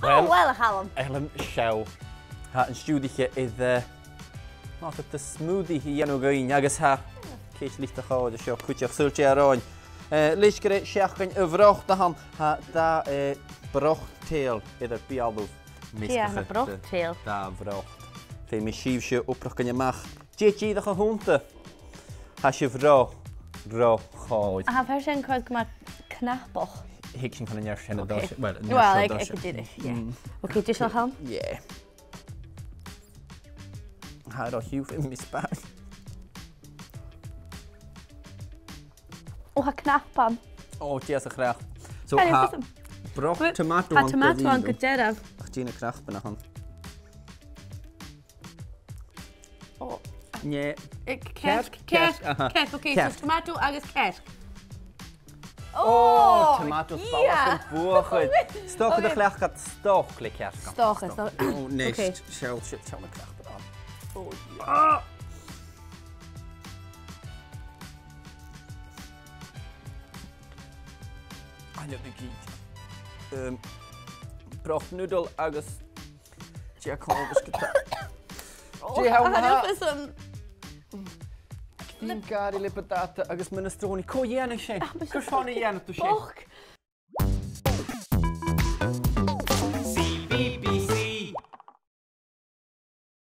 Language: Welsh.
Wel, Calum. Ellen siaw. Ha, yn stiwdiche iddo... Not at the smoothie hi enw gyn, agos ha. Ceis licht a chawd y sio, cwtiach sylti ar oen. Leis gyda siach gyn y froch da han. Ha, da Brot-tails iddo'r bialwf. Ja, een Brot-tails. Da froch. Fe mi sif sio uproch gyn ymach. G ddech o hwnta. Ha sio froch. Chawd. A fer sy'n cwrdd gyda knapoch. Hig sy'n cael ei nerch hyn o dos. Wel, ik did it, yeah. Oké, dus al gaan? Yeah. Ha, do hiw yn mis bag. O, ha knapan. O, dias y chrach. So, ha broch tomato Ha tomato an gyderaf. Ach, di'n y chrach byna hon. O. Nie. Kersk, oké, so tomato agus kersk. O, tomato spalach yn bwchyd. Stoch ydych lech gad stoch le kersk. Stoch. O, neist. Siawl y chrach byna hon. O, ja. Anya dy gyd. Broch noodle agus Tia colbus gyda. Tia hawn ha. Cyn gari le patata agus minestroni. Co ien eisiau. Gwrffon i ien at o si. Boch.